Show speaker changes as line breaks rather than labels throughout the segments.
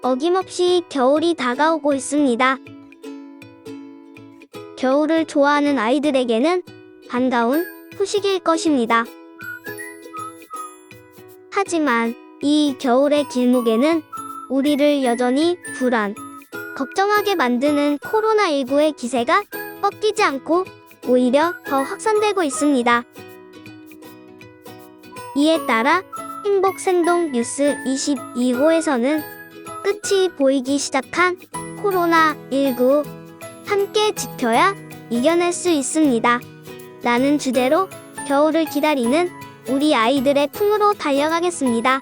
어김없이 겨울이 다가오고 있습니다. 겨울을 좋아하는 아이들에게는 반가운 소식일 것입니다. 하지만 이 겨울의 길목에는 우리를 여전히 불안, 걱정하게 만드는 코로나19의 기세가 꺾이지 않고 오히려 더 확산되고 있습니다. 이에 따라 행복생동 뉴스 22호에서는 끝이 보이기 시작한 코로나19 함께 지켜야 이겨낼 수 있습니다. 라는 주제로 겨울을 기다리는 우리 아이들의 품으로 달려가겠습니다.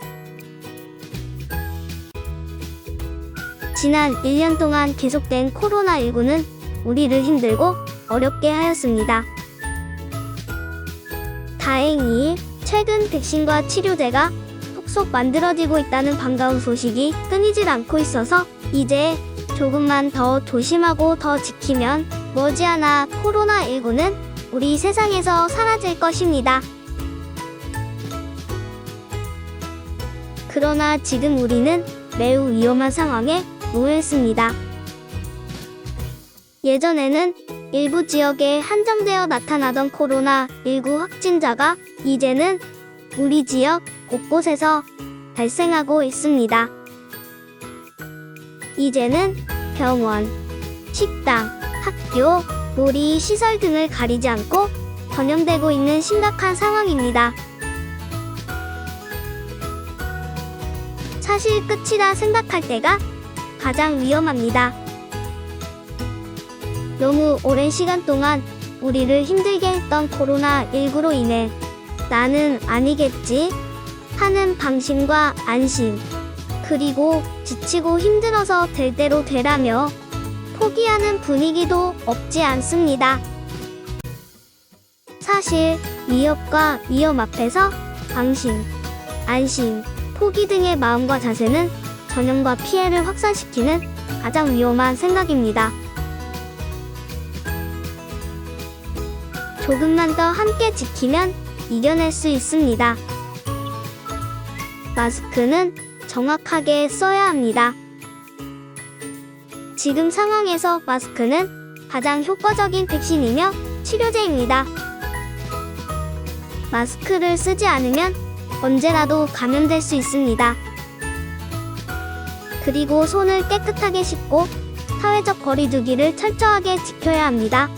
지난 1년 동안 계속된 코로나19는 우리를 힘들고 어렵게 하였습니다. 다행히 최근 백신과 치료제가 속속 만들어지고 있다는 반가운 소식이 끊이질 않고 있어서 이제 조금만 더 조심하고 더 지키면 머지않아 코로나19는 우리 세상에서 사라질 것입니다. 그러나 지금 우리는 매우 위험한 상황에 놓여 있습니다. 예전에는 일부 지역에 한정되어 나타나던 코로나19 확진자가 이제는 우리 지역 곳곳에서 발생하고 있습니다. 이제는 병원, 식당, 학교, 놀이시설 등을 가리지 않고 전염되고 있는 심각한 상황입니다. 사실 끝이라 생각할 때가 가장 위험합니다. 너무 오랜 시간 동안 우리를 힘들게 했던 코로나19로 인해 나는 아니겠지 하는 방심과 안심, 그리고 지치고 힘들어서 될 대로 되라며 포기하는 분위기도 없지 않습니다. 사실 위협과 위험 앞에서 방심, 안심, 포기 등의 마음과 자세는 전염과 피해를 확산시키는 가장 위험한 생각입니다. 조금만 더 함께 지키면 이겨낼 수 있습니다. 마스크는 정확하게 써야 합니다. 지금 상황에서 마스크는 가장 효과적인 백신이며 치료제입니다. 마스크를 쓰지 않으면 언제라도 감염될 수 있습니다. 그리고 손을 깨끗하게 씻고 사회적 거리 두기를 철저하게 지켜야 합니다.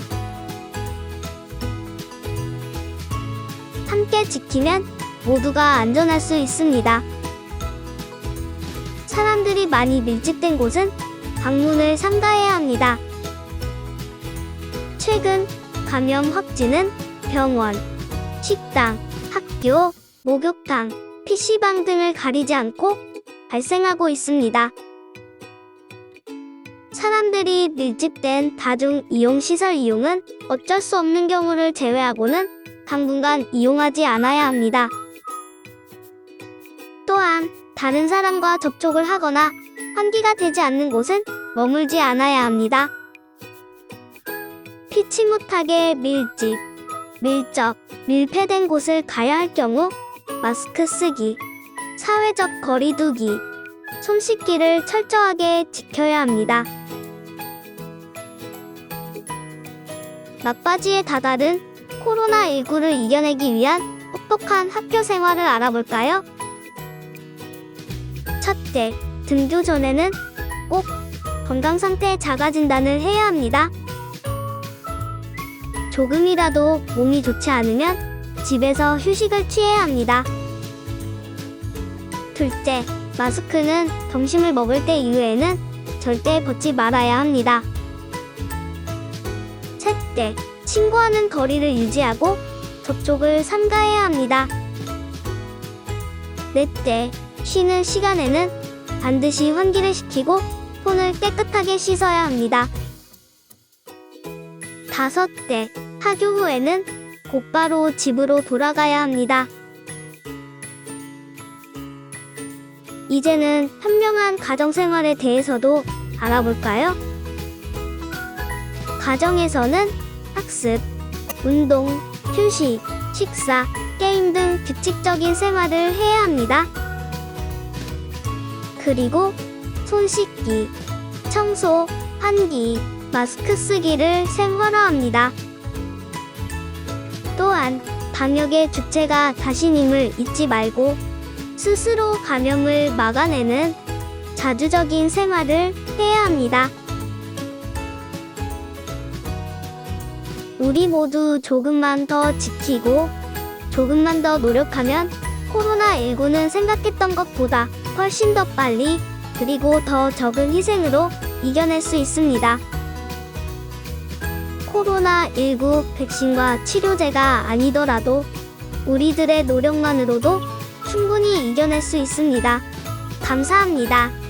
함께 지키면 모두가 안전할 수 있습니다. 사람들이 많이 밀집된 곳은 방문을 삼가해야 합니다. 최근 감염 확진은 병원, 식당, 학교, 목욕탕, PC방 등을 가리지 않고 발생하고 있습니다. 사람들이 밀집된 다중 이용시설 이용은 어쩔 수 없는 경우를 제외하고는 당분간 이용하지 않아야 합니다. 또한 다른 사람과 접촉을 하거나 환기가 되지 않는 곳은 머물지 않아야 합니다. 피치 못하게 밀집, 밀접, 밀폐된 곳을 가야 할 경우 마스크 쓰기, 사회적 거리 두기, 손 씻기를 철저하게 지켜야 합니다. 막바지에 다다른 코로나19를 이겨내기 위한 똑똑한 학교 생활을 알아볼까요? 첫째, 등교 전에는 꼭 건강상태 자가진단을 해야 합니다. 조금이라도 몸이 좋지 않으면 집에서 휴식을 취해야 합니다. 둘째, 마스크는 점심을 먹을 때 이후에는 절대 벗지 말아야 합니다. 셋째, 친구와는 거리를 유지하고 접촉을 삼가해야 합니다. 넷째, 쉬는 시간에는 반드시 환기를 시키고 손을 깨끗하게 씻어야 합니다. 다섯째, 학교 후에는 곧바로 집으로 돌아가야 합니다. 이제는 현명한 가정생활에 대해서도 알아볼까요? 가정에서는 학습, 운동, 휴식, 식사, 게임 등 규칙적인 생활을 해야 합니다. 그리고 손 씻기, 청소, 환기, 마스크 쓰기를 생활화합니다. 또한 방역의 주체가 자신임을 잊지 말고 스스로 감염을 막아내는 자주적인 생활을 해야 합니다. 우리 모두 조금만 더 지키고 조금만 더 노력하면 코로나19는 생각했던 것보다 훨씬 더 빨리 그리고 더 적은 희생으로 이겨낼 수 있습니다. 코로나19 백신과 치료제가 아니더라도 우리들의 노력만으로도 충분히 이겨낼 수 있습니다. 감사합니다.